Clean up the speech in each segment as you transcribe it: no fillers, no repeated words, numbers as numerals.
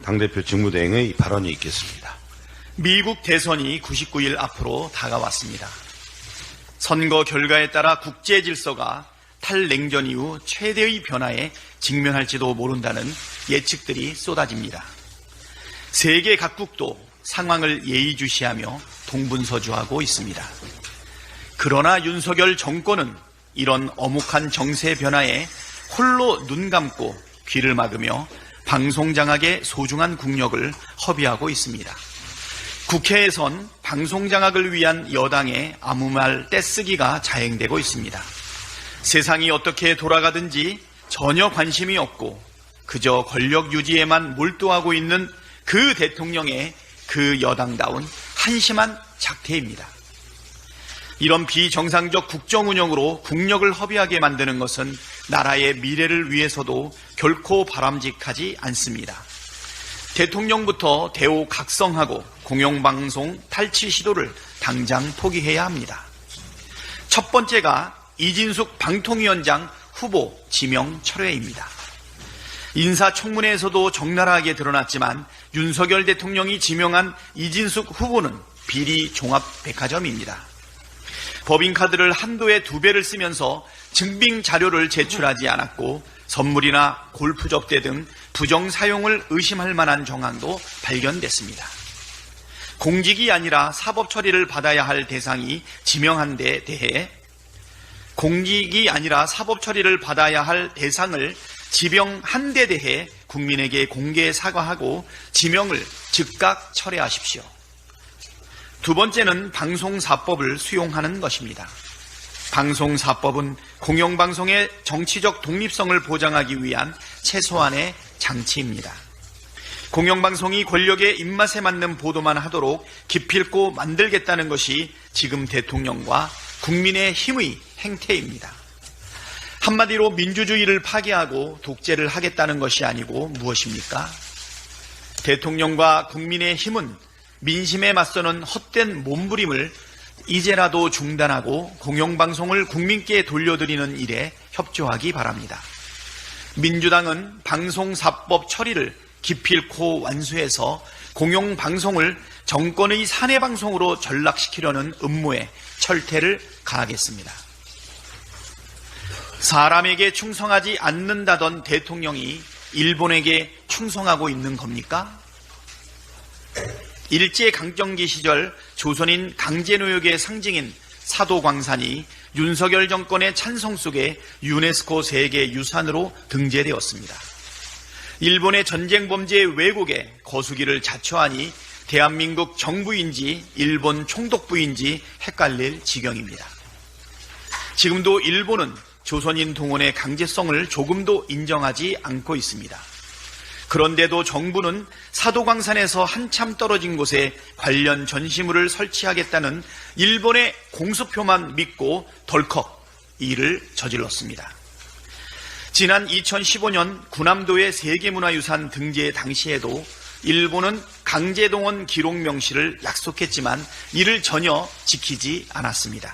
당대표 직무대행의 발언이 있겠습니다. 미국 대선이 99일 앞으로 다가왔습니다. 선거 결과에 따라 국제 질서가 탈냉전 이후 최대의 변화에 직면할지도 모른다는 예측들이 쏟아집니다. 세계 각국도 상황을 예의주시하며 동분서주하고 있습니다. 그러나 윤석열 정권은 이런 엄혹한 정세 변화에 홀로 눈 감고 귀를 막으며 방송장악의 소중한 국력을 허비하고 있습니다. 국회에선 방송장악을 위한 여당의 아무 말 떼쓰기가 자행되고 있습니다. 세상이 어떻게 돌아가든지 전혀 관심이 없고 그저 권력 유지에만 몰두하고 있는 그 대통령의 그 여당다운 한심한 작태입니다. 이런 비정상적 국정 운영으로 국력을 허비하게 만드는 것은 나라의 미래를 위해서도 결코 바람직하지 않습니다. 대통령부터 대오각성하고 공영방송 탈취 시도를 당장 포기해야 합니다. 첫 번째가 이진숙 방통위원장 후보 지명 철회입니다. 인사청문회에서도 적나라하게 드러났지만 윤석열 대통령이 지명한 이진숙 후보는 비리 종합백화점입니다. 법인카드를 한도에 2배를 쓰면서 증빙 자료를 제출하지 않았고 선물이나 골프 접대 등 부정 사용을 의심할 만한 정황도 발견됐습니다. 공직이 아니라 사법 처리를 받아야 할 대상이 지명한 데 대해 대상을 지명한 데 대해 국민에게 공개 사과하고 지명을 즉각 철회하십시오. 두 번째는 방송사법을 수용하는 것입니다. 방송사법은 공영방송의 정치적 독립성을 보장하기 위한 최소한의 장치입니다. 공영방송이 권력의 입맛에 맞는 보도만 하도록 기필코 만들겠다는 것이 지금 대통령과 국민의 힘의 행태입니다. 한마디로 민주주의를 파괴하고 독재를 하겠다는 것이 아니고 무엇입니까? 대통령과 국민의 힘은 민심에 맞서는 헛된 몸부림을 이제라도 중단하고 공영방송을 국민께 돌려드리는 일에 협조하기 바랍니다. 민주당은 방송사법 처리를 기필코 완수해서 공영방송을 정권의 사내방송으로 전락시키려는 음모에 철퇴를 가하겠습니다. 사람에게 충성하지 않는다던 대통령이 일본에게 충성하고 있는 겁니까? 일제강점기 시절 조선인 강제노역의 상징인 사도광산이 윤석열 정권의 찬성 속에 유네스코 세계유산으로 등재되었습니다. 일본의 전쟁 범죄 왜곡에 거수기를 자처하니 대한민국 정부인지 일본 총독부인지 헷갈릴 지경입니다. 지금도 일본은 조선인 동원의 강제성을 조금도 인정하지 않고 있습니다. 그런데도 정부는 사도광산에서 한참 떨어진 곳에 관련 전시물을 설치하겠다는 일본의 공수표만 믿고 덜컥 일을 저질렀습니다. 지난 2015년 군함도의 세계문화유산 등재 당시에도 일본은 강제동원 기록 명시를 약속했지만 이를 전혀 지키지 않았습니다.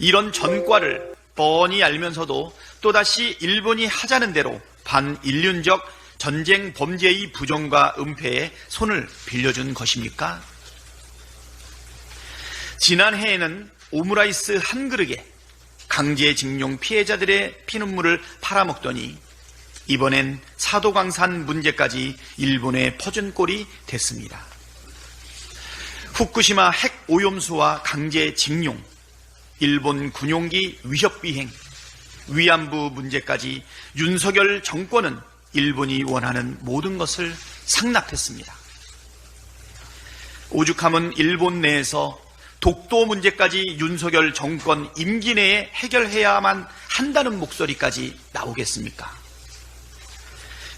이런 전과를 뻔히 알면서도 또다시 일본이 하자는 대로 반인륜적 전쟁 범죄의 부정과 은폐에 손을 빌려준 것입니까? 지난해에는 오므라이스 한 그릇에 강제징용 피해자들의 피눈물을 팔아먹더니 이번엔 사도광산 문제까지 일본에 퍼준 꼴이 됐습니다. 후쿠시마 핵 오염수와 강제징용, 일본 군용기 위협비행, 위안부 문제까지 윤석열 정권은 일본이 원하는 모든 것을 상납했습니다. 오죽하면 일본 내에서 독도 문제까지 윤석열 정권 임기 내에 해결해야만 한다는 목소리까지 나오겠습니까?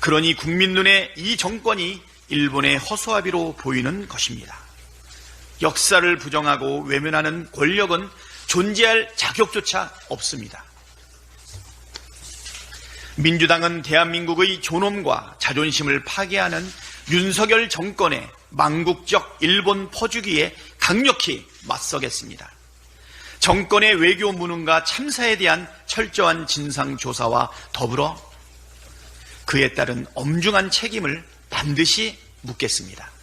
그러니 국민 눈에 이 정권이 일본의 허수아비로 보이는 것입니다. 역사를 부정하고 외면하는 권력은 존재할 자격조차 없습니다. 민주당은 대한민국의 존엄과 자존심을 파괴하는 윤석열 정권의 망국적 일본 퍼주기에 강력히 맞서겠습니다. 정권의 외교 무능과 참사에 대한 철저한 진상조사와 더불어 그에 따른 엄중한 책임을 반드시 묻겠습니다.